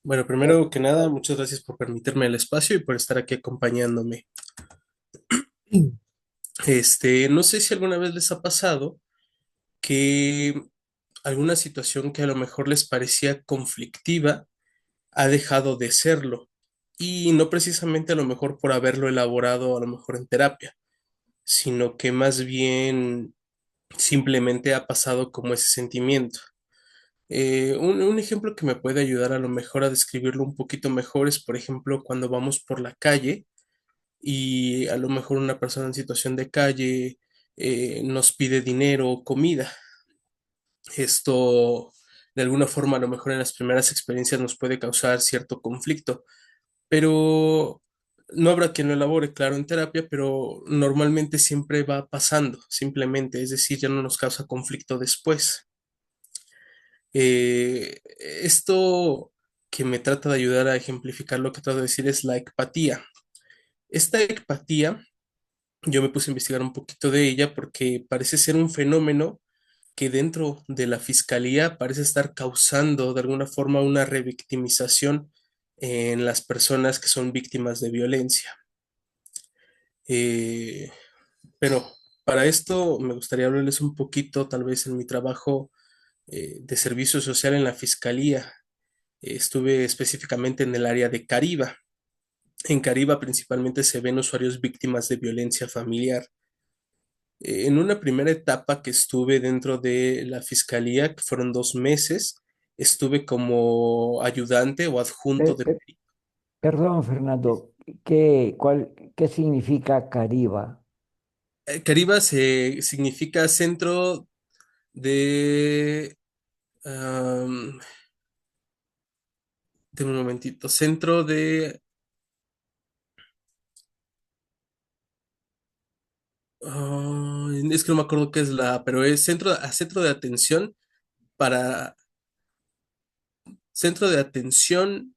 Bueno, primero que nada, muchas gracias por permitirme el espacio y por estar aquí acompañándome. No sé si alguna vez les ha pasado que alguna situación que a lo mejor les parecía conflictiva ha dejado de serlo. Y no precisamente a lo mejor por haberlo elaborado a lo mejor en terapia, sino que más bien simplemente ha pasado como ese sentimiento. Un ejemplo que me puede ayudar a lo mejor a describirlo un poquito mejor es, por ejemplo, cuando vamos por la calle y a lo mejor una persona en situación de calle nos pide dinero o comida. Esto de alguna forma a lo mejor en las primeras experiencias nos puede causar cierto conflicto, pero no habrá quien lo elabore, claro, en terapia, pero normalmente siempre va pasando, simplemente, es decir, ya no nos causa conflicto después. Esto que me trata de ayudar a ejemplificar lo que trato de decir es la empatía. Esta empatía yo me puse a investigar un poquito de ella porque parece ser un fenómeno que dentro de la fiscalía parece estar causando de alguna forma una revictimización en las personas que son víctimas de violencia. Eh, pero para esto me gustaría hablarles un poquito, tal vez en mi trabajo de servicio social en la fiscalía. Estuve específicamente en el área de Cariba. En Cariba principalmente se ven usuarios víctimas de violencia familiar. En una primera etapa que estuve dentro de la fiscalía, que fueron 2 meses, estuve como ayudante o adjunto Per- de... per- Perdón, Fernando, ¿qué significa Cariba? Cariba significa centro de... am, de un momentito, centro de... es que no me acuerdo qué es pero es centro de atención para... Centro de atención.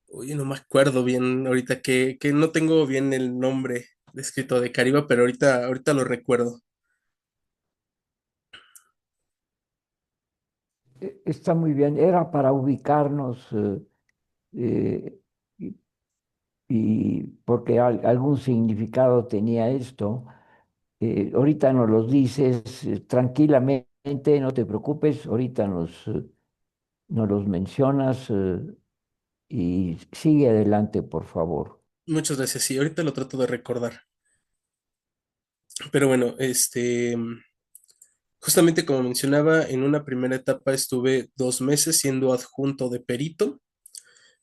Oye, no me acuerdo bien ahorita que no tengo bien el nombre escrito de Caribe, pero ahorita lo recuerdo. Está muy bien, era para ubicarnos eh, y, y porque algún significado tenía esto. Ahorita nos los dices tranquilamente, no te preocupes, ahorita nos los mencionas y sigue adelante, por favor. Muchas gracias, sí, ahorita lo trato de recordar. Pero bueno, justamente como mencionaba, en una primera etapa estuve 2 meses siendo adjunto de perito,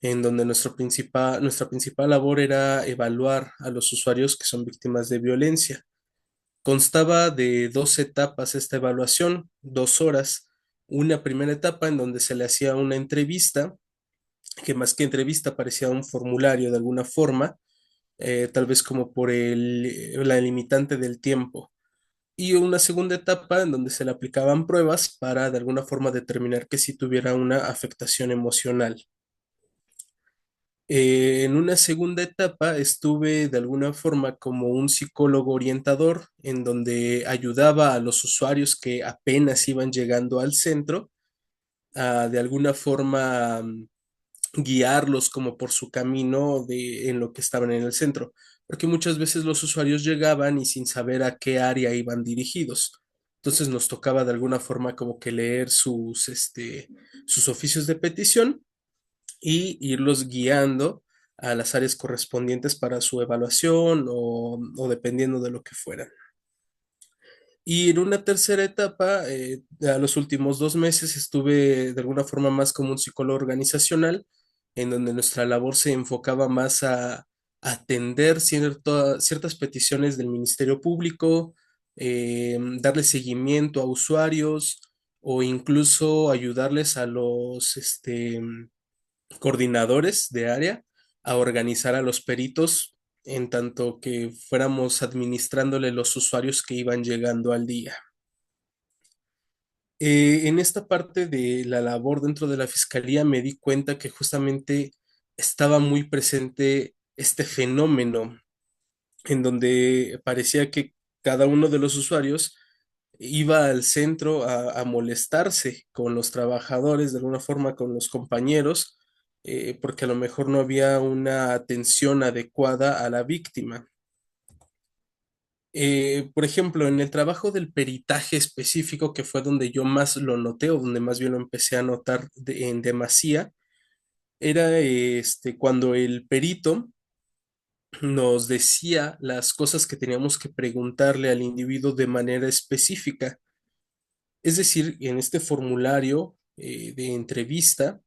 en donde nuestra principal labor era evaluar a los usuarios que son víctimas de violencia. Constaba de 2 etapas esta evaluación, 2 horas. Una primera etapa en donde se le hacía una entrevista, que más que entrevista parecía un formulario de alguna forma, tal vez como por la limitante del tiempo. Y una segunda etapa en donde se le aplicaban pruebas para de alguna forma determinar que si tuviera una afectación emocional. En una segunda etapa estuve de alguna forma como un psicólogo orientador en donde ayudaba a los usuarios que apenas iban llegando al centro a de alguna forma guiarlos como por su camino en lo que estaban en el centro, porque muchas veces los usuarios llegaban y sin saber a qué área iban dirigidos. Entonces nos tocaba de alguna forma como que leer sus oficios de petición y irlos guiando a las áreas correspondientes para su evaluación o dependiendo de lo que fuera. Y en una tercera etapa, a los últimos 2 meses, estuve de alguna forma más como un psicólogo organizacional, en donde nuestra labor se enfocaba más a atender ciertas peticiones del Ministerio Público, darle seguimiento a usuarios o incluso ayudarles a los coordinadores de área a organizar a los peritos en tanto que fuéramos administrándole los usuarios que iban llegando al día. En esta parte de la labor dentro de la fiscalía me di cuenta que justamente estaba muy presente este fenómeno en donde parecía que cada uno de los usuarios iba al centro a molestarse con los trabajadores, de alguna forma con los compañeros, porque a lo mejor no había una atención adecuada a la víctima. Por ejemplo, en el trabajo del peritaje específico, que fue donde yo más lo noté o donde más bien lo empecé a notar en demasía, era cuando el perito nos decía las cosas que teníamos que preguntarle al individuo de manera específica. Es decir, en este formulario de entrevista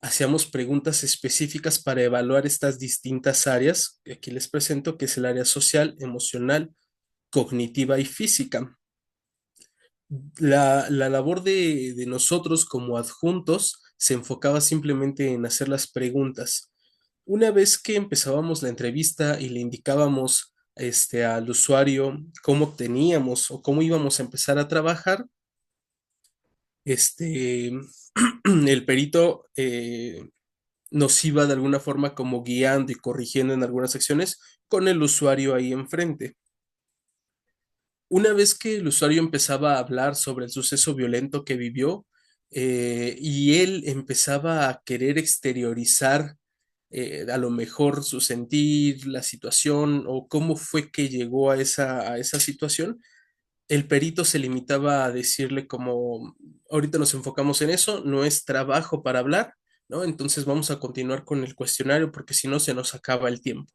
hacíamos preguntas específicas para evaluar estas distintas áreas que aquí les presento, que es el área social, emocional, cognitiva y física. La labor de nosotros como adjuntos se enfocaba simplemente en hacer las preguntas. Una vez que empezábamos la entrevista y le indicábamos al usuario cómo teníamos o cómo íbamos a empezar a trabajar, este, el perito nos iba de alguna forma como guiando y corrigiendo en algunas secciones con el usuario ahí enfrente. Una vez que el usuario empezaba a hablar sobre el suceso violento que vivió y él empezaba a querer exteriorizar a lo mejor su sentir, la situación o cómo fue que llegó a esa situación, el perito se limitaba a decirle como, ahorita nos enfocamos en eso, no es trabajo para hablar, ¿no? Entonces vamos a continuar con el cuestionario porque si no se nos acaba el tiempo.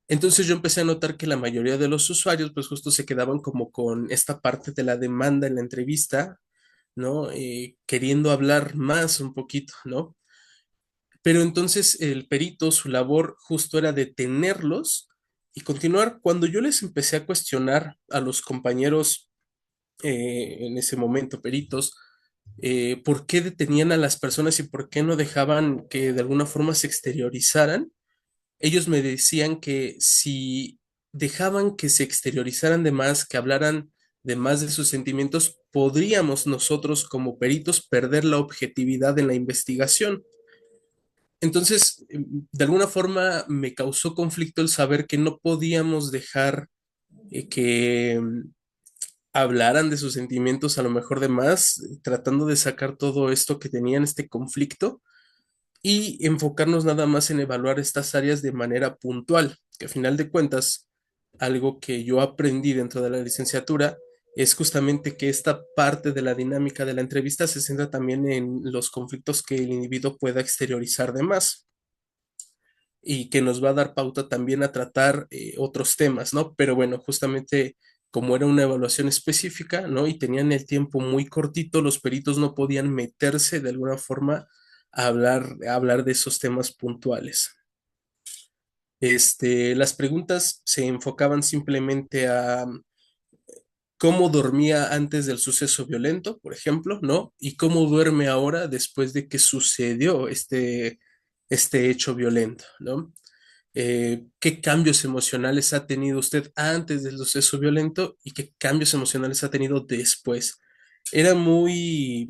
Entonces yo empecé a notar que la mayoría de los usuarios pues justo se quedaban como con esta parte de la demanda en la entrevista, ¿no? Queriendo hablar más un poquito, ¿no? Pero entonces el perito, su labor justo era detenerlos y continuar. Cuando yo les empecé a cuestionar a los compañeros en ese momento, peritos, por qué detenían a las personas y por qué no dejaban que de alguna forma se exteriorizaran, ellos me decían que si dejaban que se exteriorizaran de más, que hablaran de más de sus sentimientos, podríamos nosotros como peritos perder la objetividad en la investigación. Entonces, de alguna forma me causó conflicto el saber que no podíamos dejar que hablaran de sus sentimientos a lo mejor de más, tratando de sacar todo esto que tenían, este conflicto, y enfocarnos nada más en evaluar estas áreas de manera puntual, que a final de cuentas, algo que yo aprendí dentro de la licenciatura es justamente que esta parte de la dinámica de la entrevista se centra también en los conflictos que el individuo pueda exteriorizar de más y que nos va a dar pauta también a tratar otros temas, ¿no? Pero bueno, justamente como era una evaluación específica, ¿no? Y tenían el tiempo muy cortito, los peritos no podían meterse de alguna forma a hablar de esos temas puntuales. Las preguntas se enfocaban simplemente a cómo dormía antes del suceso violento, por ejemplo, ¿no? Y cómo duerme ahora después de que sucedió este hecho violento, ¿no? Qué cambios emocionales ha tenido usted antes del suceso violento y qué cambios emocionales ha tenido después. Era muy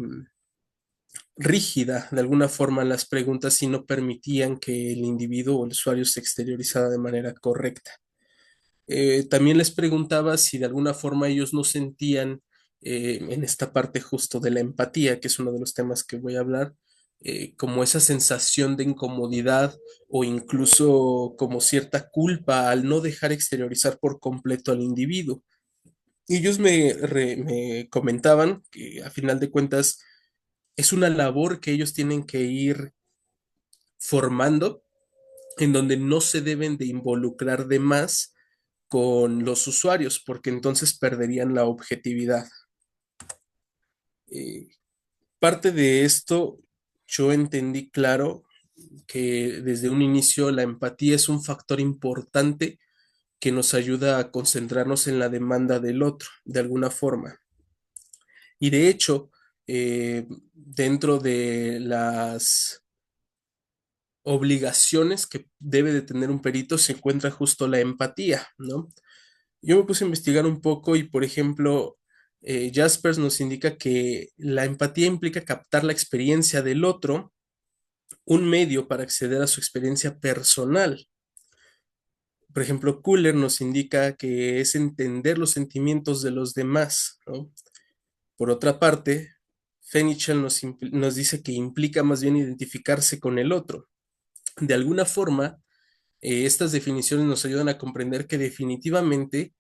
rígida de alguna forma las preguntas y no permitían que el individuo o el usuario se exteriorizara de manera correcta. También les preguntaba si de alguna forma ellos no sentían en esta parte justo de la empatía, que es uno de los temas que voy a hablar, como esa sensación de incomodidad o incluso como cierta culpa al no dejar exteriorizar por completo al individuo. Y ellos me comentaban que a final de cuentas es una labor que ellos tienen que ir formando en donde no se deben de involucrar de más con los usuarios, porque entonces perderían la objetividad. Eh, Parte de esto, yo entendí claro que desde un inicio la empatía es un factor importante que nos ayuda a concentrarnos en la demanda del otro, de alguna forma. Y de hecho, dentro de las obligaciones que debe de tener un perito se encuentra justo la empatía, ¿no? Yo me puse a investigar un poco y, por ejemplo, Jaspers nos indica que la empatía implica captar la experiencia del otro, un medio para acceder a su experiencia personal. Por ejemplo, Kuller nos indica que es entender los sentimientos de los demás, ¿no? Por otra parte, Fenichel nos dice que implica más bien identificarse con el otro. De alguna forma, estas definiciones nos ayudan a comprender que definitivamente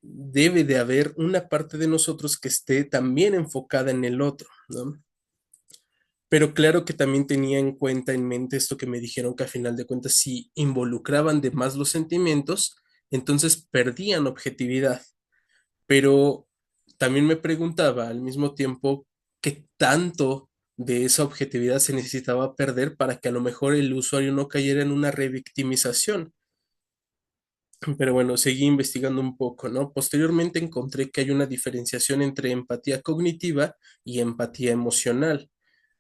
debe de haber una parte de nosotros que esté también enfocada en el otro, ¿no? Pero claro que también tenía en cuenta, en mente esto que me dijeron que a final de cuentas, si involucraban de más los sentimientos, entonces perdían objetividad. Pero también me preguntaba al mismo tiempo qué tanto de esa objetividad se necesitaba perder para que a lo mejor el usuario no cayera en una revictimización. Pero bueno, seguí investigando un poco, ¿no? Posteriormente encontré que hay una diferenciación entre empatía cognitiva y empatía emocional,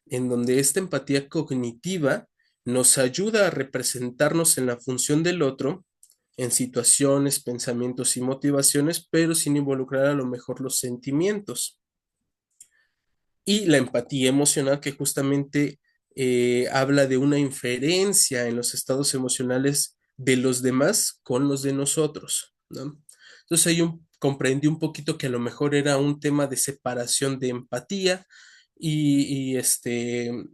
en donde esta empatía cognitiva nos ayuda a representarnos en la función del otro, en situaciones, pensamientos y motivaciones, pero sin involucrar a lo mejor los sentimientos. Y la empatía emocional que justamente habla de una inferencia en los estados emocionales de los demás con los de nosotros, ¿no? Entonces ahí comprendí un poquito que a lo mejor era un tema de separación de empatía y de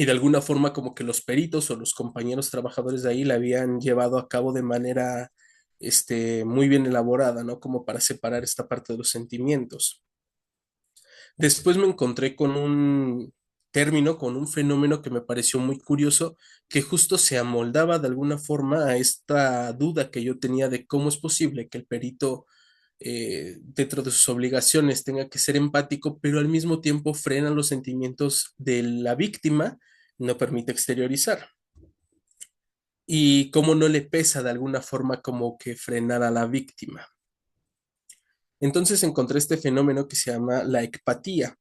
alguna forma como que los peritos o los compañeros trabajadores de ahí la habían llevado a cabo de manera muy bien elaborada, ¿no? Como para separar esta parte de los sentimientos. Después me encontré con un término, con un fenómeno que me pareció muy curioso, que justo se amoldaba de alguna forma a esta duda que yo tenía de cómo es posible que el perito, dentro de sus obligaciones, tenga que ser empático, pero al mismo tiempo frena los sentimientos de la víctima, no permite exteriorizar. Y cómo no le pesa de alguna forma como que frenar a la víctima. Entonces encontré este fenómeno que se llama la ecpatía.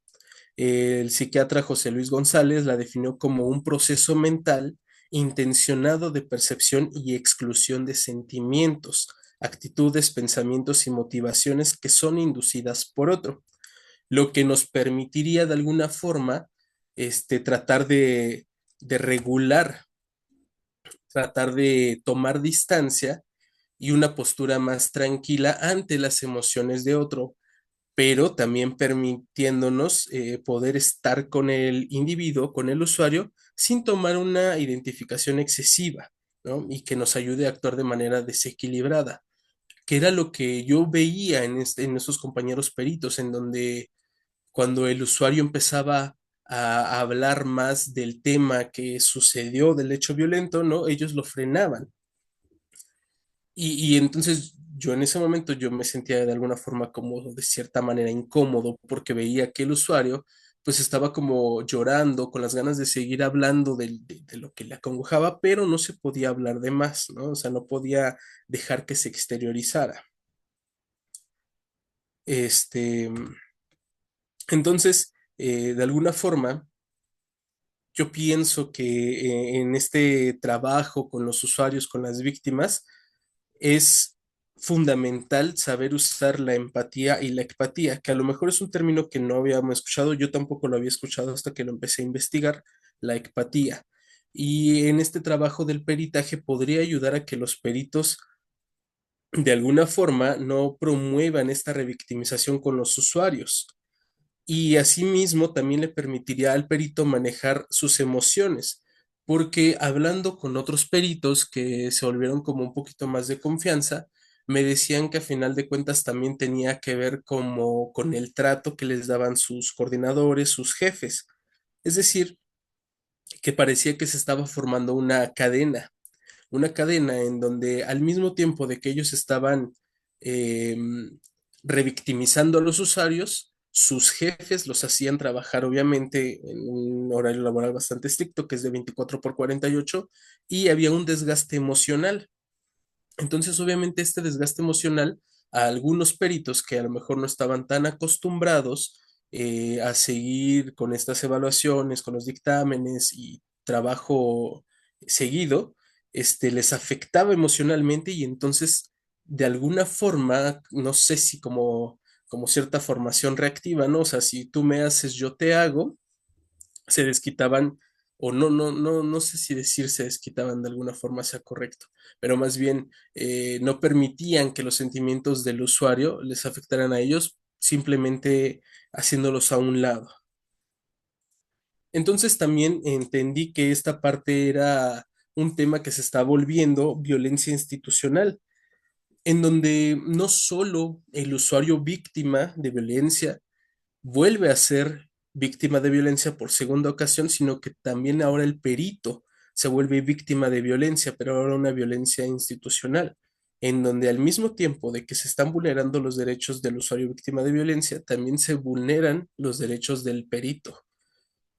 El psiquiatra José Luis González la definió como un proceso mental intencionado de percepción y exclusión de sentimientos, actitudes, pensamientos y motivaciones que son inducidas por otro, lo que nos permitiría de alguna forma tratar de regular, tratar de tomar distancia y una postura más tranquila ante las emociones de otro, pero también permitiéndonos poder estar con el individuo, con el usuario, sin tomar una identificación excesiva, ¿no? Y que nos ayude a actuar de manera desequilibrada, que era lo que yo veía en esos compañeros peritos, en donde cuando el usuario empezaba a hablar más del tema que sucedió, del hecho violento, ¿no? Ellos lo frenaban. Y entonces yo en ese momento yo me sentía de alguna forma como de cierta manera incómodo porque veía que el usuario pues estaba como llorando con las ganas de seguir hablando de lo que le acongojaba, pero no se podía hablar de más, ¿no? O sea, no podía dejar que se exteriorizara. Este, de alguna forma, yo pienso que en este trabajo con los usuarios, con las víctimas, es fundamental saber usar la empatía y la ecpatía, que a lo mejor es un término que no habíamos escuchado, yo tampoco lo había escuchado hasta que lo empecé a investigar, la ecpatía. Y en este trabajo del peritaje podría ayudar a que los peritos de alguna forma no promuevan esta revictimización con los usuarios. Y asimismo también le permitiría al perito manejar sus emociones, porque hablando con otros peritos que se volvieron como un poquito más de confianza, me decían que a final de cuentas también tenía que ver como con el trato que les daban sus coordinadores, sus jefes. Es decir, que parecía que se estaba formando una cadena en donde al mismo tiempo de que ellos estaban eh, revictimizando a los usuarios, sus jefes los hacían trabajar obviamente en un horario laboral bastante estricto, que es de 24 por 48, y había un desgaste emocional. Entonces, obviamente, este desgaste emocional a algunos peritos que a lo mejor no estaban tan acostumbrados a seguir con estas evaluaciones, con los dictámenes y trabajo seguido, les afectaba emocionalmente y entonces, de alguna forma, no sé si como cierta formación reactiva, ¿no? O sea, si tú me haces, yo te hago, se desquitaban o no sé si decir se desquitaban de alguna forma sea correcto, pero más bien no permitían que los sentimientos del usuario les afectaran a ellos, simplemente haciéndolos a un lado. Entonces también entendí que esta parte era un tema que se está volviendo violencia institucional, en donde no solo el usuario víctima de violencia vuelve a ser víctima de violencia por segunda ocasión, sino que también ahora el perito se vuelve víctima de violencia, pero ahora una violencia institucional, en donde al mismo tiempo de que se están vulnerando los derechos del usuario víctima de violencia, también se vulneran los derechos del perito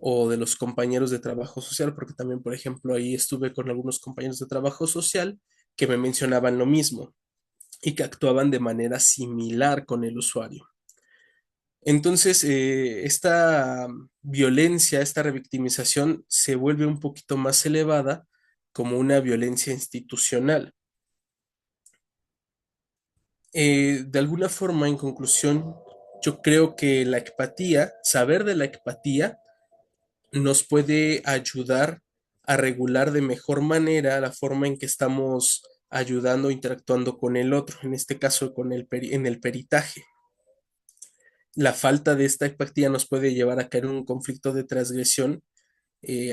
o de los compañeros de trabajo social, porque también, por ejemplo, ahí estuve con algunos compañeros de trabajo social que me mencionaban lo mismo y que actuaban de manera similar con el usuario. Entonces, esta violencia, esta revictimización se vuelve un poquito más elevada como una violencia institucional. De alguna forma, en conclusión, yo creo que la empatía, saber de la empatía, nos puede ayudar a regular de mejor manera la forma en que estamos ayudando, interactuando con el otro, en este caso con en el peritaje. La falta de esta empatía nos puede llevar a caer en un conflicto de transgresión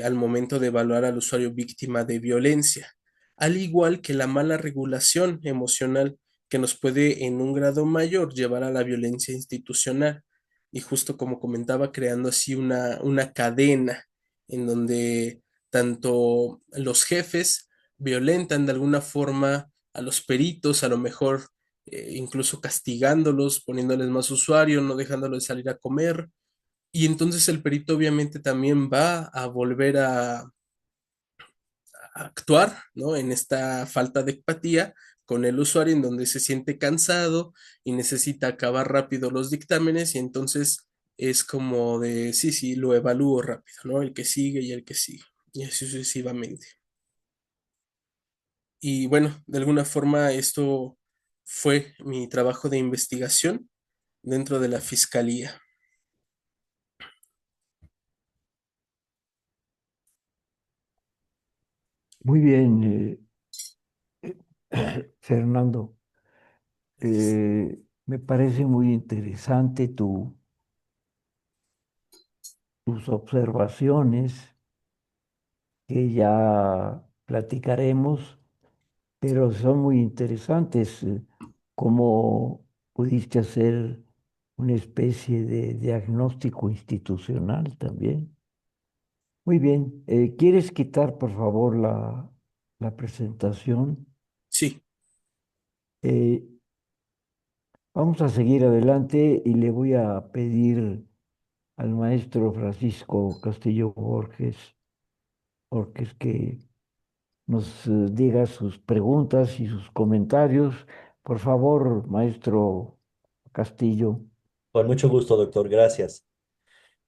al momento de evaluar al usuario víctima de violencia, al igual que la mala regulación emocional que nos puede en un grado mayor llevar a la violencia institucional. Y justo como comentaba, creando así una cadena en donde tanto los jefes violentan de alguna forma a los peritos, a lo mejor incluso castigándolos, poniéndoles más usuario, no dejándolos salir a comer, y entonces el perito obviamente también va a volver a actuar, ¿no? En esta falta de empatía con el usuario, en donde se siente cansado y necesita acabar rápido los dictámenes, y entonces es como de, sí, sí, lo evalúo rápido, ¿no? El que sigue y el que sigue, y así sucesivamente. Y bueno, de alguna forma esto fue mi trabajo de investigación dentro de la fiscalía. Muy bien, Fernando. Me parece muy interesante tus observaciones que ya platicaremos, pero son muy interesantes. Cómo pudiste hacer una especie de diagnóstico institucional también. Muy bien. ¿Quieres quitar, por favor, la presentación? Sí, Eh, Vamos a seguir adelante y le voy a pedir al maestro Francisco Castillo Borges que nos diga sus preguntas y sus comentarios. Por favor, maestro Castillo. Con mucho gusto, doctor, gracias.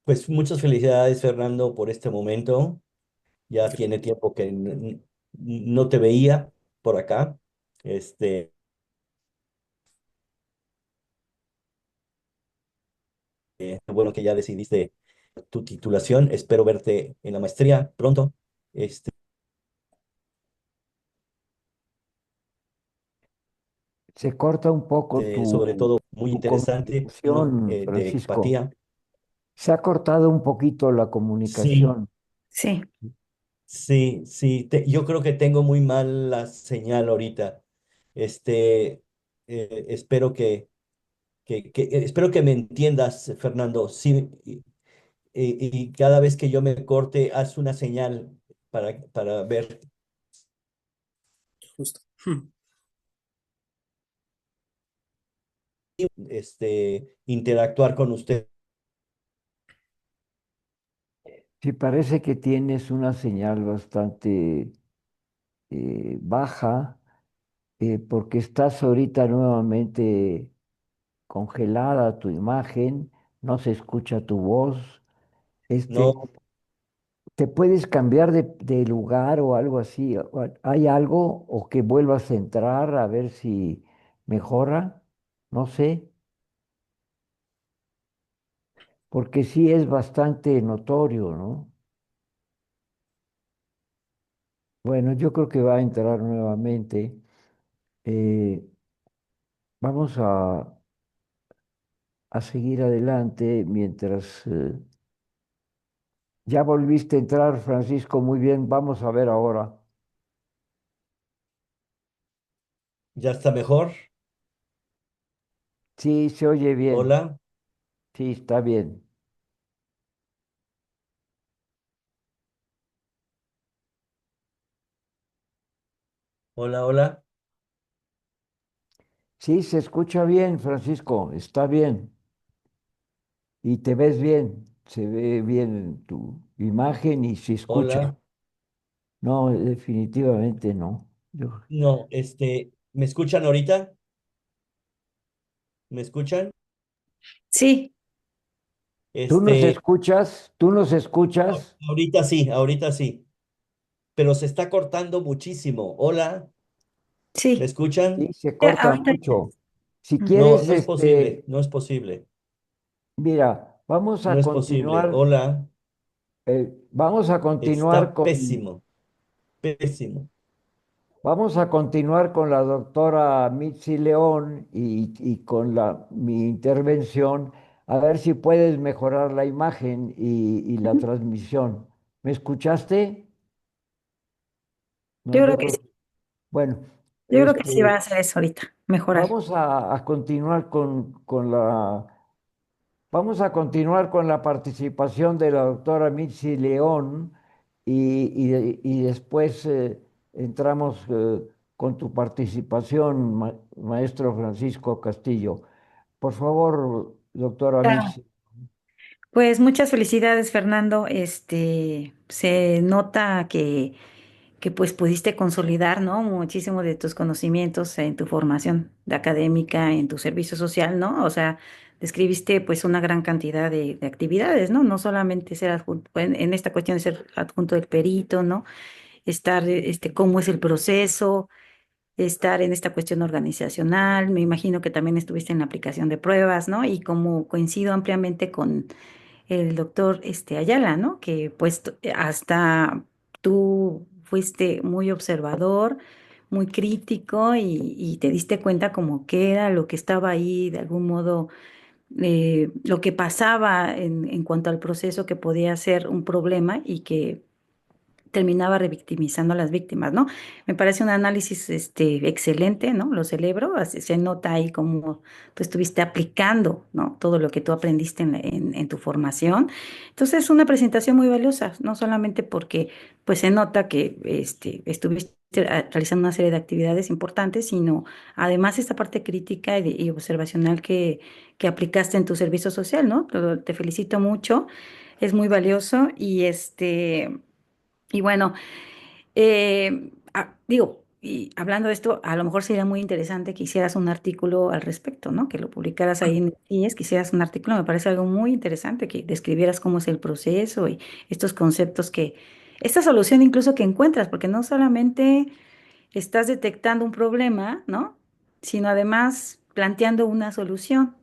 Pues muchas felicidades, Fernando, por este momento. Ya tiene tiempo que no te veía por acá. Este, bueno que ya decidiste tu titulación. Espero verte en la maestría pronto. Este, Se corta un poco sobre todo muy tu interesante, ¿no? comunicación, De Francisco. empatía. Se ha cortado un poquito la Sí, comunicación. Sí, sí, sí. Yo creo que tengo muy mal la señal ahorita. Este, espero espero que me entiendas, Fernando. Sí, y cada vez que yo me corte, haz una señal para ver, justo. interactuar con usted. Sí, parece que tienes una señal bastante baja, porque estás ahorita nuevamente congelada tu imagen, no se escucha tu voz. Este, No, ¿te puedes cambiar de lugar o algo así? ¿Hay algo o que vuelvas a entrar a ver si mejora? No sé, porque sí es bastante notorio, ¿no? Bueno, yo creo que va a entrar nuevamente. Eh, vamos a seguir adelante mientras ya volviste a entrar, Francisco. Muy bien, vamos a ver ahora. ¿Ya está mejor? Sí, se oye bien. Hola, Sí, está bien. hola, hola. Sí, se escucha bien, Francisco. Está bien. Y te ves bien. Se ve bien tu imagen y se escucha. Hola. No, definitivamente no. No, ¿me escuchan ahorita? ¿Me escuchan? Sí. ¿Tú nos Este, escuchas? ¿Tú nos escuchas? ahorita sí, pero se está cortando muchísimo. Hola, ¿me Sí, Sí, escuchan? se ya, corta ahorita. mucho. Si Ujú. No, quieres, no es posible, no es posible, mira, vamos no a es posible. continuar, Hola, vamos a continuar está con, pésimo, pésimo. vamos a continuar con la doctora Mitzi León y con mi intervención, a ver si puedes mejorar la imagen y la Ujú. transmisión. ¿Me escuchaste? No, Yo creo yo que creo. sí, Bueno, yo creo que sí va a este, hacer eso ahorita, mejorar. vamos a continuar vamos a continuar con la participación de la doctora Mitzi León y después entramos con tu participación, maestro Francisco Castillo. Por favor, doctora Claro. Mitzi. Pues muchas felicidades, Fernando. Se nota que pues pudiste consolidar, ¿no? Muchísimo de tus conocimientos en tu formación de académica, en tu servicio social, ¿no? O sea, describiste pues una gran cantidad de actividades, ¿no? No solamente ser adjunto, en esta cuestión de ser adjunto del perito, ¿no? Estar, cómo es el proceso, estar en esta cuestión organizacional. Me imagino que también estuviste en la aplicación de pruebas, ¿no? Y como coincido ampliamente con el doctor Ayala, ¿no? Que pues hasta tú fuiste muy observador, muy crítico y te diste cuenta como que era lo que estaba ahí, de algún modo, lo que pasaba en cuanto al proceso que podía ser un problema y que terminaba revictimizando a las víctimas, ¿no? Me parece un análisis excelente, ¿no? Lo celebro, se nota ahí como tú estuviste aplicando, ¿no? Todo lo que tú aprendiste en tu formación. Entonces, es una presentación muy valiosa, no solamente porque pues se nota que estuviste realizando una serie de actividades importantes, sino además esta parte crítica y observacional que aplicaste en tu servicio social, ¿no? Te felicito mucho, es muy valioso y bueno, digo, y hablando de esto, a lo mejor sería muy interesante que hicieras un artículo al respecto, ¿no? Que lo publicaras ahí en IES, que hicieras un artículo, me parece algo muy interesante, que describieras cómo es el proceso y estos conceptos esta solución incluso que encuentras, porque no solamente estás detectando un problema, ¿no? Sino además planteando una solución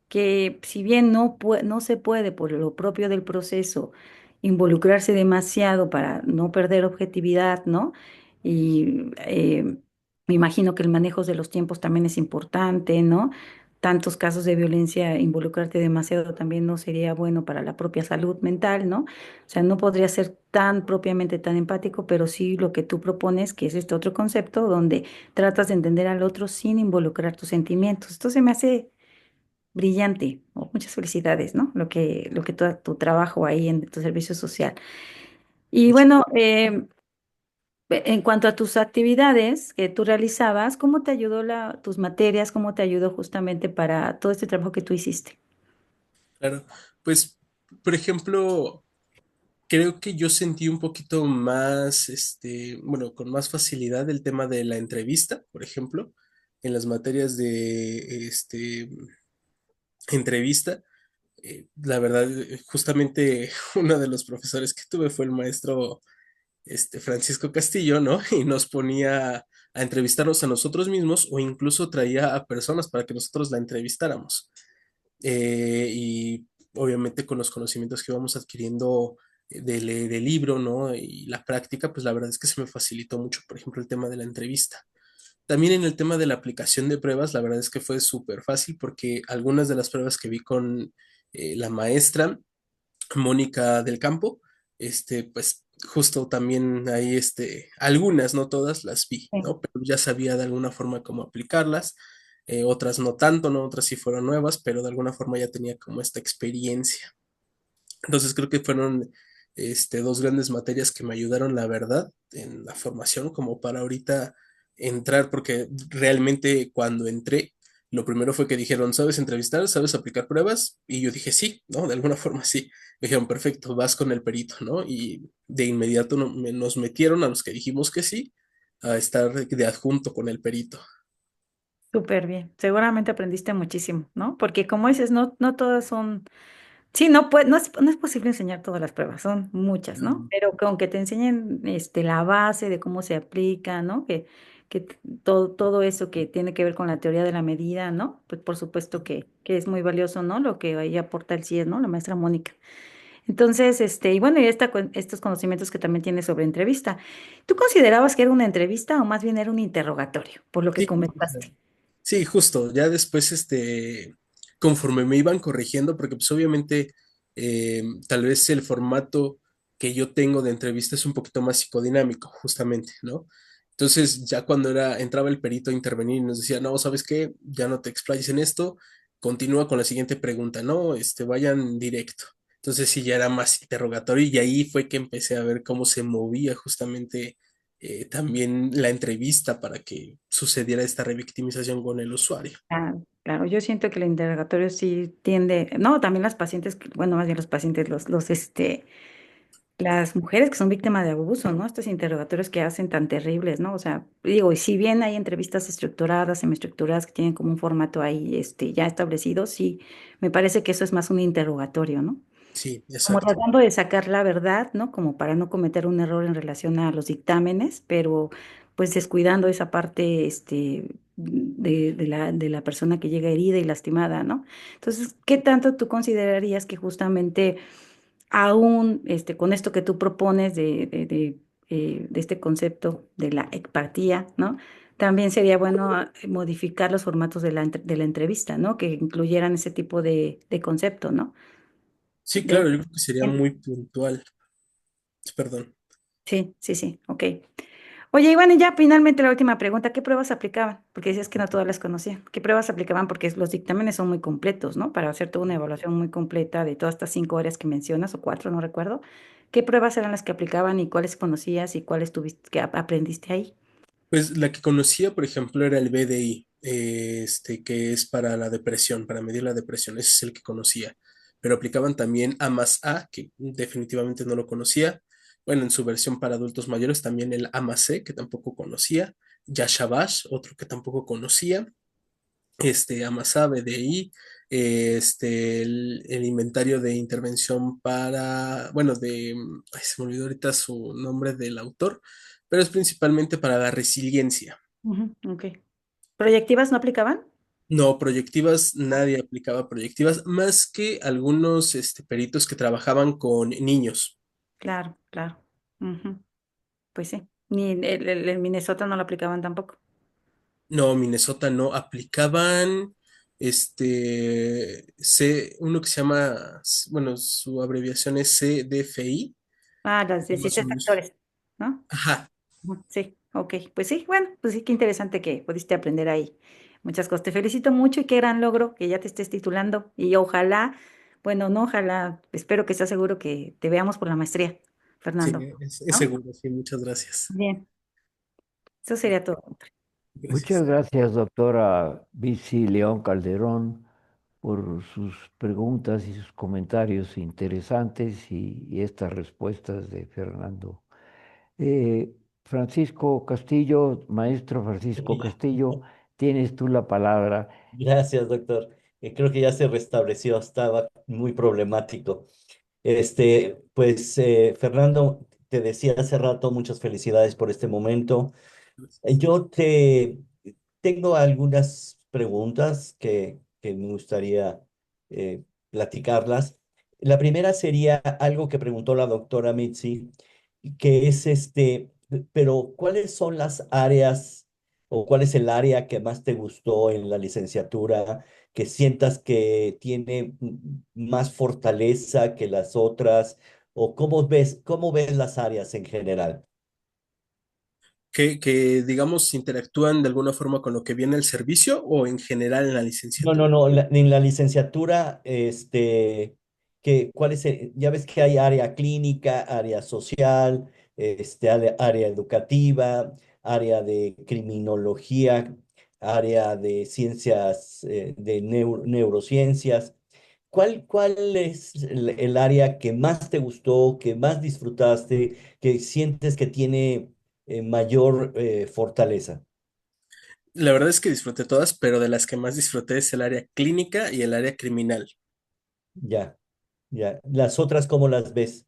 que si bien no se puede por lo propio del proceso involucrarse demasiado para no perder objetividad, ¿no? Y me imagino que el manejo de los tiempos también es importante, ¿no? Tantos casos de violencia, involucrarte demasiado también no sería bueno para la propia salud mental, ¿no? O sea, no podría ser tan propiamente tan empático, pero sí lo que tú propones, que es este otro concepto donde tratas de entender al otro sin involucrar tus sentimientos. Esto se me hace brillante. Oh, muchas felicidades, ¿no? Lo que tu trabajo ahí en tu servicio social. Y Muchas bueno, en cuanto a tus actividades que tú realizabas, ¿cómo te ayudó tus materias? ¿Cómo te ayudó justamente para todo este trabajo que tú hiciste? claro. Pues, por ejemplo, creo que yo sentí un poquito más, bueno, con más facilidad el tema de la entrevista, por ejemplo, en las materias de, entrevista. La verdad, justamente uno de los profesores que tuve fue el maestro, Francisco Castillo, ¿no? Y nos ponía a entrevistarnos a nosotros mismos o incluso traía a personas para que nosotros la entrevistáramos. Y obviamente con los conocimientos que vamos adquiriendo de leer el libro, ¿no? Y la práctica, pues la verdad es que se me facilitó mucho, por ejemplo, el tema de la entrevista. También en el tema de la aplicación de pruebas, la verdad es que fue súper fácil porque algunas de las pruebas que vi con la maestra Mónica del Campo, pues justo también ahí, algunas, no todas las vi, Sí. ¿no? Pero ya sabía de alguna forma cómo aplicarlas, otras no tanto, ¿no? Otras sí fueron nuevas, pero de alguna forma ya tenía como esta experiencia. Entonces creo que fueron, dos grandes materias que me ayudaron, la verdad, en la formación, como para ahorita entrar, porque realmente cuando entré, lo primero fue que dijeron, ¿sabes entrevistar? ¿Sabes aplicar pruebas? Y yo dije, sí, ¿no? De alguna forma sí. Me dijeron, perfecto, vas con el perito, ¿no? Y de inmediato nos metieron a los que dijimos que sí, a estar de adjunto con el perito. Súper bien. Seguramente aprendiste muchísimo, ¿no? Porque como dices, no todas son. Sí, no es posible enseñar todas las pruebas, son muchas, ¿no? Pero con que te enseñen la base de cómo se aplica, ¿no? Todo eso que tiene que ver con la teoría de la medida, ¿no? Pues por supuesto que es muy valioso, ¿no? Lo que ahí aporta el CIES, ¿no? La maestra Mónica. Entonces, y bueno, y estos conocimientos que también tienes sobre entrevista. ¿Tú considerabas que era una entrevista o más bien era un interrogatorio, por lo que Sí, comentaste? sí, justo, ya después, conforme me iban corrigiendo, porque pues obviamente tal vez el formato que yo tengo de entrevista es un poquito más psicodinámico, justamente, ¿no? Entonces ya cuando entraba el perito a intervenir y nos decía, no, ¿sabes qué? Ya no te explayes en esto, continúa con la siguiente pregunta, ¿no? Vayan directo. Entonces sí, ya era más interrogatorio y ahí fue que empecé a ver cómo se movía justamente también la entrevista para que sucediera esta revictimización con el usuario. Claro, claro, yo siento que el interrogatorio sí tiende, no, también las pacientes, bueno, más bien los pacientes, las mujeres que son víctimas de abuso, ¿no? Estos interrogatorios que hacen tan terribles, ¿no? O sea, digo, y si bien hay entrevistas estructuradas, semiestructuradas que tienen como un formato ahí, ya establecido, sí, me parece que eso es más un interrogatorio, ¿no? Sí, Como exacto. tratando de sacar la verdad, ¿no? Como para no cometer un error en relación a los dictámenes, pero pues descuidando esa parte, de la persona que llega herida y lastimada, ¿no? Entonces, ¿qué tanto tú considerarías que justamente aún, con esto que tú propones de este concepto de la empatía, ¿no? También sería bueno modificar los formatos de la entrevista, ¿no? Que incluyeran ese tipo de concepto, ¿no? Sí, claro, yo creo que sería muy puntual. Perdón. Sí, sí, sí, ok. Oye, Iván, y ya finalmente la última pregunta, ¿qué pruebas aplicaban? Porque decías que no todas las conocía. ¿Qué pruebas aplicaban? Porque los dictámenes son muy completos, ¿no? Para hacer toda una evaluación muy completa de todas estas 5 áreas que mencionas, o 4, no recuerdo. ¿Qué pruebas eran las que aplicaban y cuáles conocías y cuáles tuviste que aprendiste ahí? Pues la que conocía, por ejemplo, era el BDI, que es para la depresión, para medir la depresión. Ese es el que conocía. Pero aplicaban también A más A, que definitivamente no lo conocía. Bueno, en su versión para adultos mayores también el A más C, que tampoco conocía. Yashabash, otro que tampoco conocía. Amasa, BDI, el inventario de intervención para, bueno, ay, se me olvidó ahorita su nombre del autor, pero es principalmente para la resiliencia. Ujú, ok. ¿Proyectivas no aplicaban? No, proyectivas, nadie aplicaba proyectivas, más que algunos peritos que trabajaban con niños. Claro, claro. Ujú, pues sí. Ni el Minnesota no lo aplicaban tampoco. No, Minnesota no, aplicaban uno que se llama, bueno, su abreviación es CDFI, Ah, las más 17 o menos. factores, ¿no? Ajá, Ujú, sí, ok. Pues sí, bueno, pues sí, qué interesante que pudiste aprender ahí muchas cosas. Te felicito mucho y qué gran logro que ya te estés titulando. Y ojalá, bueno, no, ojalá, espero que estés seguro que te veamos por la maestría, sí, Fernando, es ¿no? seguro, sí, muchas gracias. Bien, eso sería todo. Muchas Gracias. gracias, doctora Bici León Calderón, por sus preguntas y sus comentarios interesantes y estas respuestas de Fernando. Francisco Castillo, maestro Francisco Mira, Castillo, tienes tú la palabra. gracias, doctor. Creo que ya se restableció, estaba muy problemático. Pues, Fernando, te decía hace rato, muchas felicidades por este momento. Yo tengo algunas preguntas que me gustaría platicarlas. La primera sería algo que preguntó la doctora Mitzi, que es pero ¿cuáles son las áreas o cuál es el área que más te gustó en la licenciatura, que sientas que tiene más fortaleza que las otras, o cómo ves las áreas en general? Que, digamos, interactúan de alguna forma con lo que viene el servicio o en general en la No, no, licenciatura. no, en la licenciatura, ¿cuál es ya ves que hay área clínica, área social, área educativa, área de criminología, área de ciencias, de neurociencias. ¿Cuál es el área que más te gustó, que más disfrutaste, que sientes que tiene mayor fortaleza? La verdad es que disfruté todas, pero de las que más disfruté es el área clínica y el área criminal. Ya, ya. Las otras, ¿cómo las ves?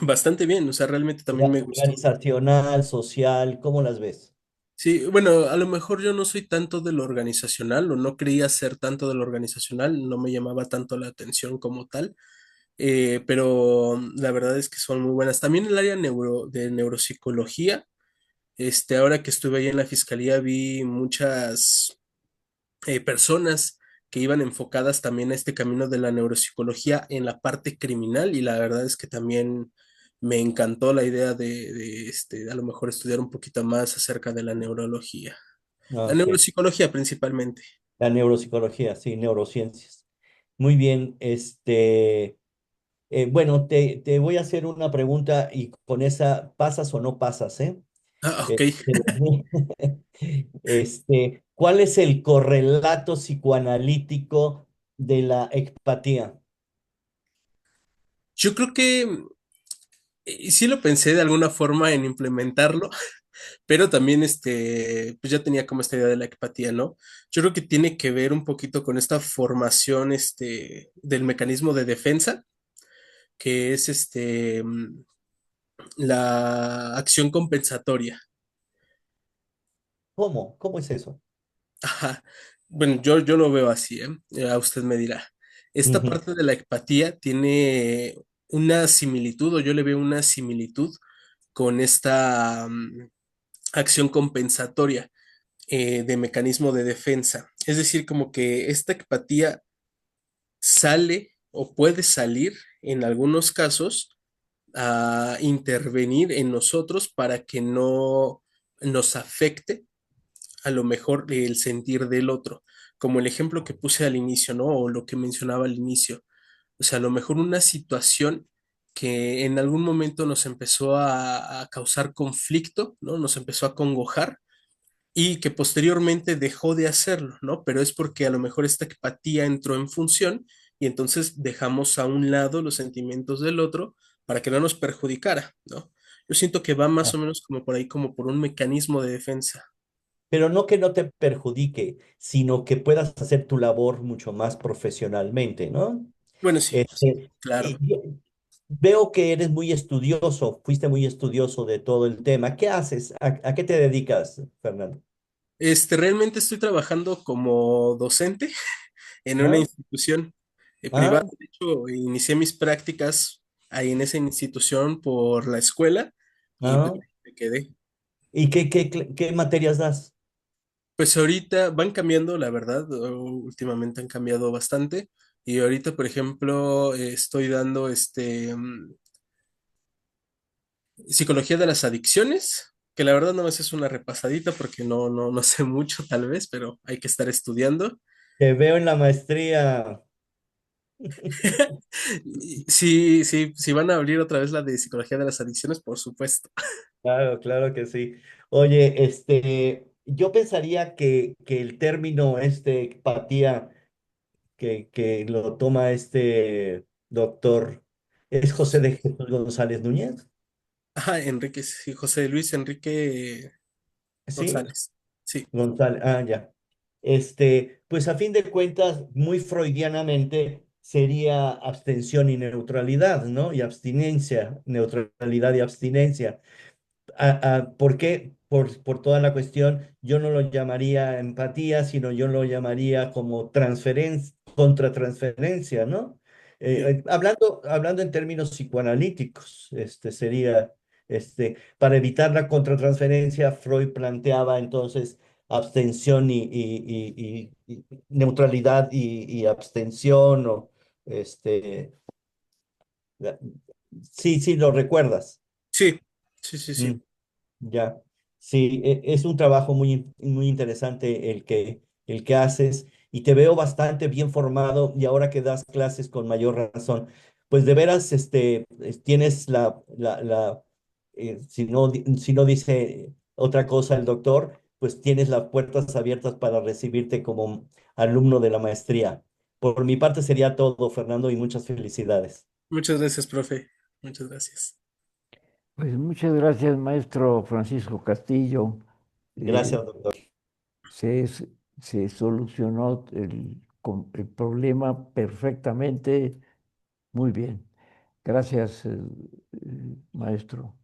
Bastante bien, o sea, realmente también me gustó. Organizacional, social, ¿cómo las ves? Sí, bueno, a lo mejor yo no soy tanto de lo organizacional o no creía ser tanto de lo organizacional, no me llamaba tanto la atención como tal, pero la verdad es que son muy buenas. También el área de neuropsicología, ahora que estuve ahí en la fiscalía vi muchas personas que iban enfocadas también a este camino de la neuropsicología en la parte criminal y la verdad es que también me encantó la idea de a lo mejor estudiar un poquito más acerca de la neurología, Ah, la ok. neuropsicología principalmente. La neuropsicología, sí, neurociencias. Muy bien, bueno, te voy a hacer una pregunta y con esa, ¿pasas o no pasas, eh? Ah, ok. Este, ¿Cuál es el correlato psicoanalítico de la empatía? Yo creo que sí lo pensé de alguna forma en implementarlo, pero también pues ya tenía como esta idea de la empatía, ¿no? Yo creo que tiene que ver un poquito con esta formación del mecanismo de defensa que es la acción compensatoria. ¿Cómo? ¿Cómo es eso? Ajá. Bueno, yo lo veo así, ¿eh? A usted me dirá. Esta Ujú. parte de la empatía tiene una similitud, o yo le veo una similitud con esta acción compensatoria de mecanismo de defensa. Es decir, como que esta empatía sale o puede salir en algunos casos a intervenir en nosotros para que no nos afecte a lo mejor el sentir del otro, como el ejemplo que puse al inicio, ¿no? O lo que mencionaba al inicio. O sea, a lo mejor una situación que en algún momento nos empezó a causar conflicto, ¿no? Nos empezó a congojar y que posteriormente dejó de hacerlo, ¿no? Pero es porque a lo mejor esta empatía entró en función y entonces dejamos a un lado los sentimientos del otro para que no nos perjudicara, ¿no? Yo siento que va más o menos como por ahí, como por un mecanismo de defensa. Pero no que no te perjudique, sino que puedas hacer tu labor mucho más profesionalmente, ¿no? Bueno, sí, sí, claro. Yo veo que eres muy estudioso, fuiste muy estudioso de todo el tema. ¿Qué haces? A qué te dedicas, Fernando? Realmente estoy trabajando como docente en una ¿Ah? institución ¿Ah? privada. De hecho, inicié mis prácticas ahí en esa institución por la escuela y pues ¿Ah? me quedé. ¿Y qué materias das? Pues ahorita van cambiando, la verdad, últimamente han cambiado bastante. Y ahorita, por ejemplo, estoy dando psicología de las adicciones, que la verdad no más es una repasadita porque no sé mucho tal vez, pero hay que estar estudiando. Te veo en la maestría. Y sí, sí, sí van a abrir otra vez la de psicología de las adicciones, por supuesto. Claro, claro que sí. Oye, yo pensaría que el término empatía que lo toma este doctor es José de Jesús González Núñez, Ajá, Enrique, sí, José Luis Enrique ¿sí? González. Sí, González, ya. Pues a fin de cuentas, muy freudianamente sería abstención y neutralidad, ¿no? Y abstinencia, neutralidad y abstinencia. ¿Por qué? Por toda la cuestión, yo no lo llamaría empatía, sino yo lo llamaría como transferencia, contratransferencia, ¿no? Sí. Hablando en términos psicoanalíticos, sería, para evitar la contratransferencia, Freud planteaba entonces abstención y neutralidad y abstención, o este, la- sí, sí, lo recuerdas. Sí, sí, sí, Mm. sí. Ya, sí, es un trabajo muy interesante el que haces, y te veo bastante bien formado, y ahora que das clases con mayor razón, pues de veras, tienes si no dice otra cosa el doctor, pues tienes las puertas abiertas para recibirte como alumno de la maestría. Por mi parte sería todo, Fernando, y muchas felicidades. Muchas gracias, profe. Muchas gracias. Pues muchas gracias, maestro Francisco Castillo. Eh, Gracias, doctor. se, se solucionó el problema perfectamente. Muy bien. Gracias, maestro.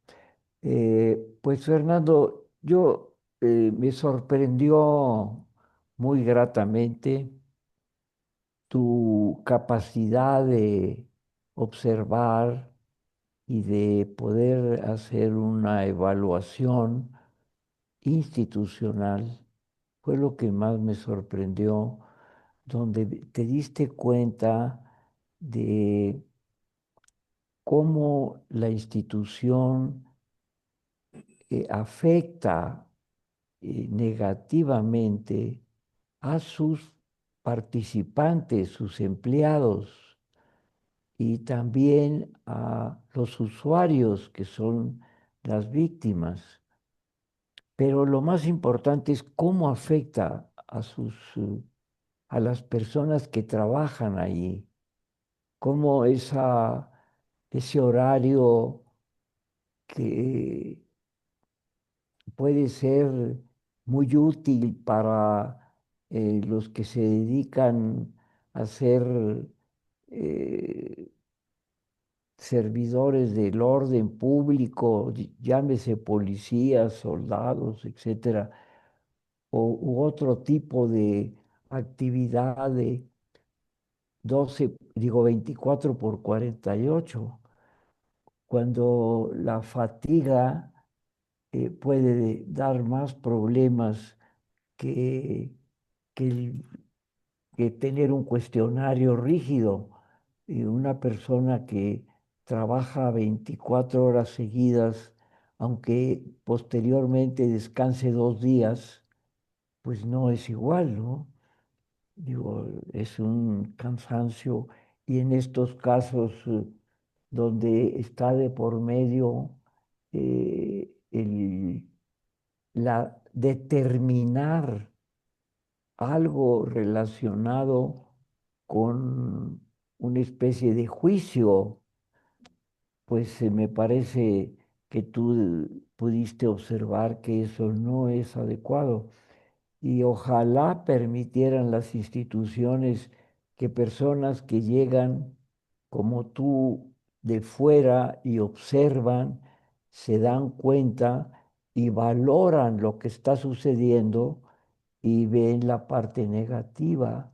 Pues Fernando, yo me sorprendió muy gratamente tu capacidad de observar y de poder hacer una evaluación institucional. Fue lo que más me sorprendió, donde te diste cuenta de cómo la institución afecta negativamente a sus participantes, sus empleados, y también a los usuarios que son las víctimas. Pero lo más importante es cómo afecta a las personas que trabajan ahí, cómo ese horario que puede ser muy útil para los que se dedican a ser eh, servidores del orden público, llámese policías, soldados, etcétera, u otro tipo de actividad de 24 por 48, cuando la fatiga puede dar más problemas que, que, que tener un cuestionario rígido. Y una persona que trabaja 24 horas seguidas, aunque posteriormente descanse 2 días, pues no es igual, ¿no? Digo, es un cansancio, y en estos casos donde está de por medio la determinar algo relacionado con una especie de juicio, pues me parece que tú pudiste observar que eso no es adecuado. Y ojalá permitieran las instituciones que personas que llegan como tú de fuera y observan, se dan cuenta y valoran lo que está sucediendo y ven la parte negativa.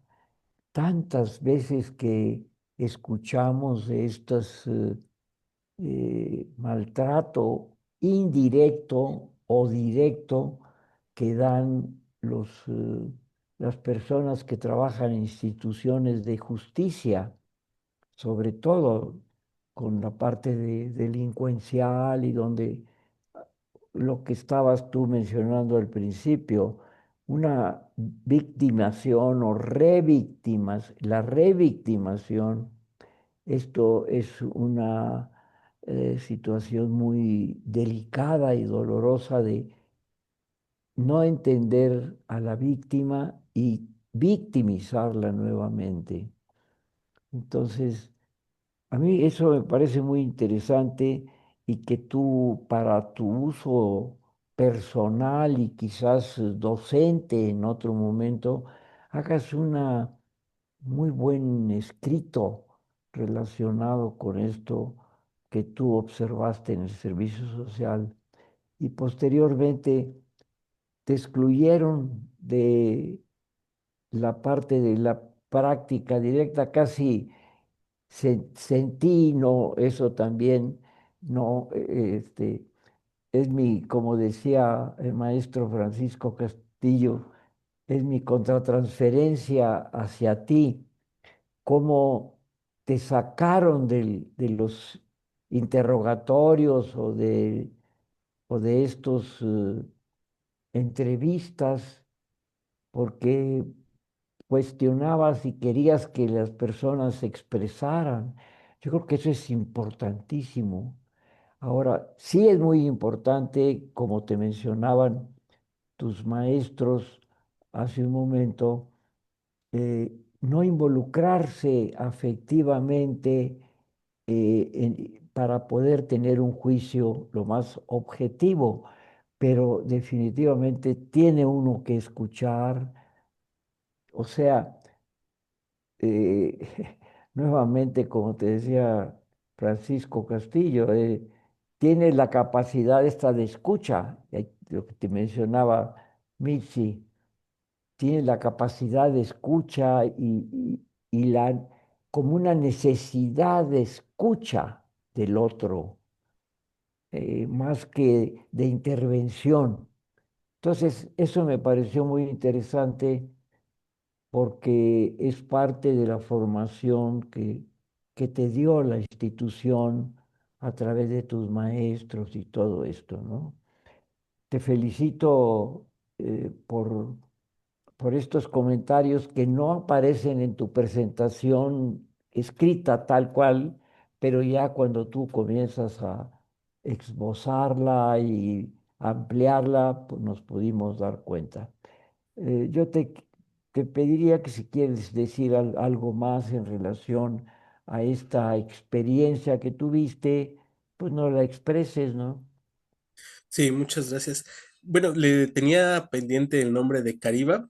Tantas veces que escuchamos de estos maltrato indirecto o directo que dan las personas que trabajan en instituciones de justicia, sobre todo con la parte delincuencial, y donde lo que estabas tú mencionando al principio, una victimación o la revictimación. Esto es una situación muy delicada y dolorosa de no entender a la víctima y victimizarla nuevamente. Entonces, a mí eso me parece muy interesante, y que tú, para tu uso personal y quizás docente en otro momento, hagas una muy buen escrito relacionado con esto que tú observaste en el servicio social, y posteriormente te excluyeron de la parte de la práctica directa. Casi sentí, no, eso también, no, es mi, como decía el maestro Francisco Castillo, es mi contratransferencia hacia ti, cómo te sacaron de los interrogatorios o de estos entrevistas, porque cuestionabas y querías que las personas se expresaran. Yo creo que eso es importantísimo. Ahora, sí es muy importante, como te mencionaban tus maestros hace un momento, no involucrarse afectivamente para poder tener un juicio lo más objetivo, pero definitivamente tiene uno que escuchar, o sea, nuevamente, como te decía Francisco Castillo, tiene la capacidad esta de escucha, lo que te mencionaba Mitzi, tiene la capacidad de escucha y la, como una necesidad de escucha del otro, más que de intervención. Entonces, eso me pareció muy interesante porque es parte de la formación que te dio la institución a través de tus maestros y todo esto, ¿no? Te felicito por estos comentarios que no aparecen en tu presentación escrita tal cual, pero ya cuando tú comienzas a esbozarla y ampliarla, pues nos pudimos dar cuenta. Yo te pediría que si quieres decir algo más en relación a esta experiencia que tuviste, pues no la expreses, ¿no? Sí, muchas gracias. Bueno, le tenía pendiente el nombre de Cariba,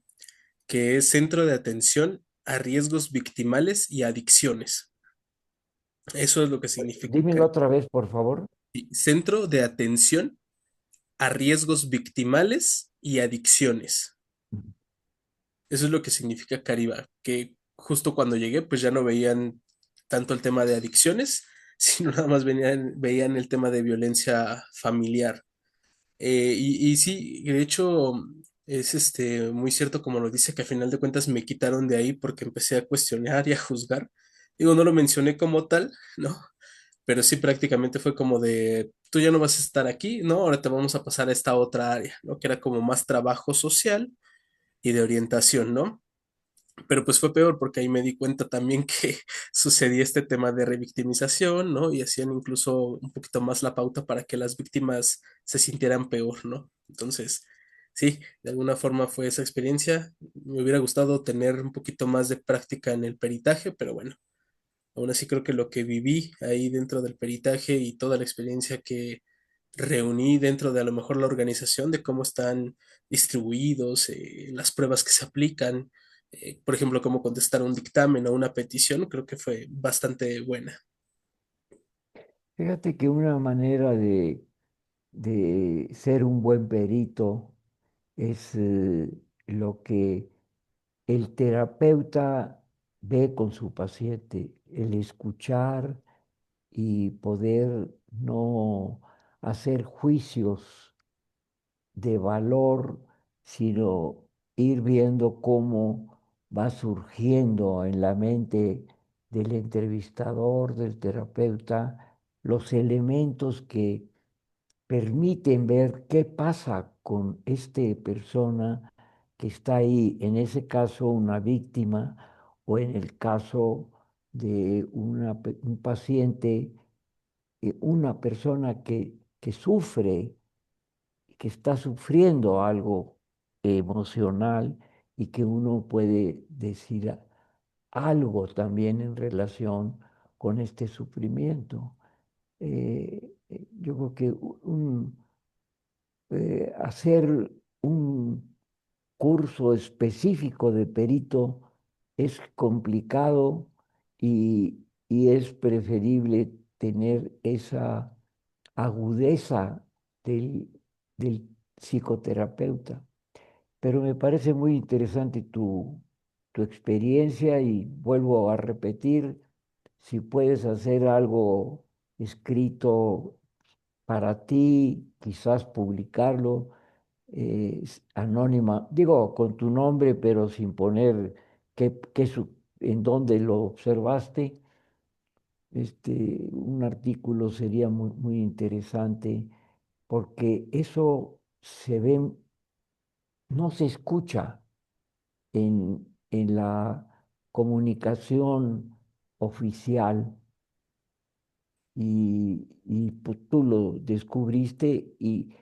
que es Centro de Atención a Riesgos Victimales y Adicciones. Eso es lo que significa Dímelo otra vez, por favor. Centro de Atención a Riesgos Victimales y Adicciones. Eso es lo que significa Cariba, que justo cuando llegué, pues ya no veían tanto el tema de adicciones, sino nada más veían el tema de violencia familiar. Y sí, de hecho, es muy cierto como lo dice, que a final de cuentas me quitaron de ahí porque empecé a cuestionar y a juzgar. Digo, no lo mencioné como tal, ¿no? Pero sí prácticamente fue como de, tú ya no vas a estar aquí, ¿no? Ahora te vamos a pasar a esta otra área, ¿no? Que era como más trabajo social y de orientación, ¿no? Pero pues fue peor porque ahí me di cuenta también que sucedía este tema de revictimización, ¿no? Y hacían incluso un poquito más la pauta para que las víctimas se sintieran peor, ¿no? Entonces, sí, de alguna forma fue esa experiencia. Me hubiera gustado tener un poquito más de práctica en el peritaje, pero bueno, aún así creo que lo que viví ahí dentro del peritaje y toda la experiencia que reuní dentro de a lo mejor la organización, de cómo están distribuidos, las pruebas que se aplican, por ejemplo, cómo contestar un dictamen o una petición, creo que fue bastante buena. Fíjate que una manera de ser un buen perito es lo que el terapeuta ve con su paciente, el escuchar y poder no hacer juicios de valor, sino ir viendo cómo va surgiendo en la mente del entrevistador, del terapeuta, los elementos que permiten ver qué pasa con esta persona que está ahí, en ese caso una víctima o en el caso de un paciente, una persona que sufre, que está sufriendo algo emocional y que uno puede decir algo también en relación con este sufrimiento. Yo creo que hacer un curso específico de perito es complicado y es preferible tener esa agudeza del, del psicoterapeuta. Pero me parece muy interesante tu experiencia y vuelvo a repetir, si puedes hacer algo escrito para ti, quizás publicarlo anónima, digo, con tu nombre, pero sin poner en dónde lo observaste. Un artículo sería muy, muy interesante porque eso se ve, no se escucha en la comunicación oficial y pues, tú lo descubriste y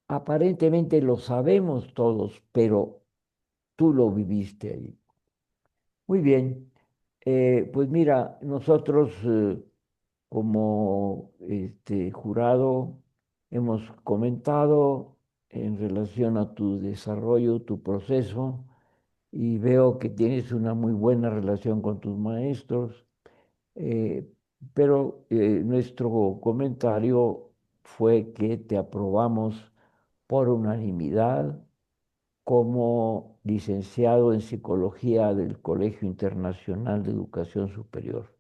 aparentemente lo sabemos todos, pero tú lo viviste ahí. Muy bien. Pues mira, nosotros como jurado hemos comentado en relación a tu desarrollo, tu proceso, y veo que tienes una muy buena relación con tus maestros, eh, pero nuestro comentario fue que te aprobamos por unanimidad como licenciado en Psicología del Colegio Internacional de Educación Superior.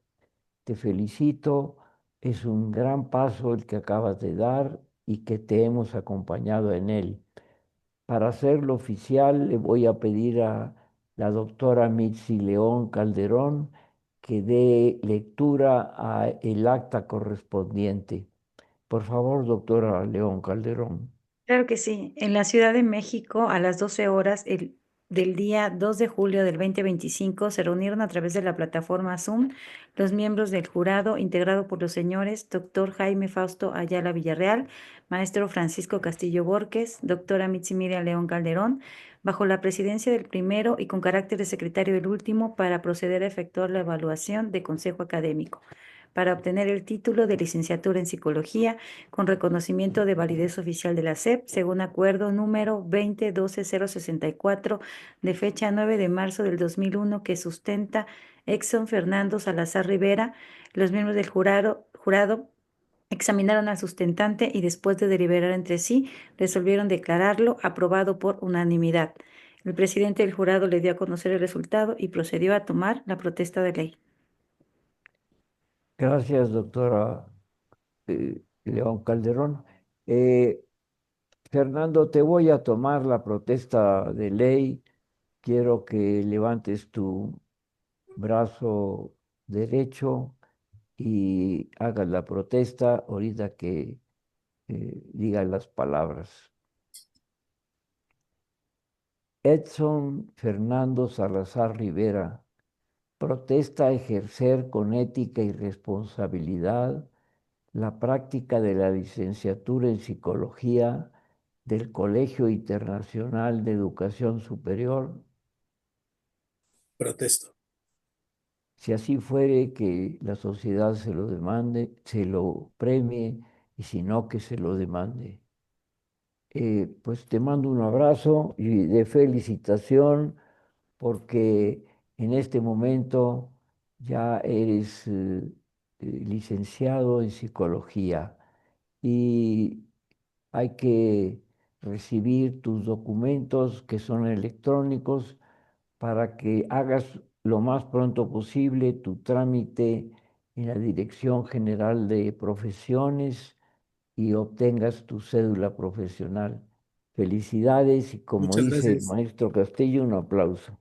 Te felicito, es un gran paso el que acabas de dar y que te hemos acompañado en él. Para hacerlo oficial, le voy a pedir a la doctora Mitzi León Calderón que dé lectura a el acta correspondiente. Por favor, doctora León Calderón. Claro que sí. En la Ciudad de México, a las 12 horas del día 2 de julio del 2025, se reunieron a través de la plataforma Zoom los miembros del jurado, integrado por los señores doctor Jaime Fausto Ayala Villarreal, maestro Francisco Castillo Borges, doctora Mitsimiria León Calderón, bajo la presidencia del primero y con carácter de secretario del último, para proceder a efectuar la evaluación de consejo académico, para obtener el título de licenciatura en psicología con reconocimiento de validez oficial de la SEP, según acuerdo número 2012064 de fecha 9 de marzo del 2001 que sustenta Exxon Fernando Salazar Rivera. Los miembros del jurado examinaron al sustentante y después de deliberar entre sí, resolvieron declararlo aprobado por unanimidad. El presidente del jurado le dio a conocer el resultado y procedió a tomar la protesta de ley. Gracias, doctora León Calderón. Eh, Fernando, te voy a tomar la protesta de ley. Quiero que levantes tu brazo derecho y hagas la protesta ahorita que digas las palabras. Edson Fernando Salazar Rivera protesta ejercer con ética y responsabilidad la práctica de la licenciatura en psicología del Colegio Internacional de Educación Superior. Protesto. Si así fuere, que la sociedad se lo demande, se lo premie, y si no, que se lo demande. Pues te mando un abrazo y de felicitación porque en este momento ya eres licenciado en psicología y hay que recibir tus documentos que son electrónicos para que hagas lo más pronto posible tu trámite en la Dirección General de Profesiones y obtengas tu cédula profesional. Felicidades y como Muchas dice el gracias. maestro Castillo, un aplauso.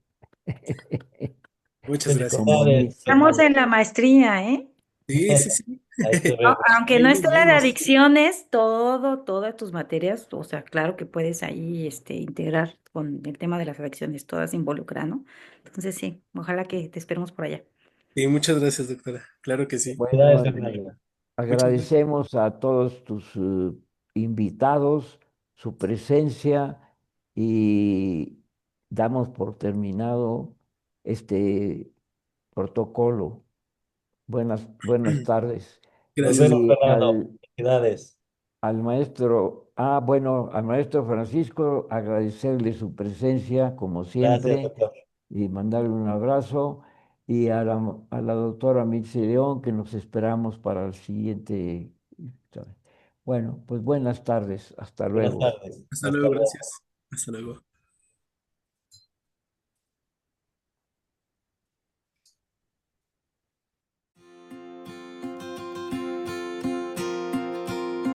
Muchas gracias. Como Felicidades, dice. Estamos Fernando. en la maestría, ¿eh? Sí, sí, sí. Ahí te vemos. Aunque no Ahí nos esté la de vemos. adicciones, todas tus materias, o sea, claro que puedes ahí integrar con el tema de las adicciones, todas involucran, ¿no? Entonces sí, ojalá que te esperemos por allá. Sí, muchas gracias, doctora. Claro que sí. Bueno, Felicidades, Fernando. Muchas gracias. agradecemos a todos tus invitados su presencia y damos por terminado este protocolo. Buenas tardes. Nos Gracias, vemos, doctora. Y Fernando. Felicidades. al maestro Francisco, agradecerle su presencia como Gracias, siempre doctor. y mandarle un abrazo. Y a la doctora Mitzi León, que nos esperamos para el siguiente. Bueno, pues buenas tardes. Hasta Buenas luego. tardes. Hasta Hasta luego, luego. gracias. Hasta luego.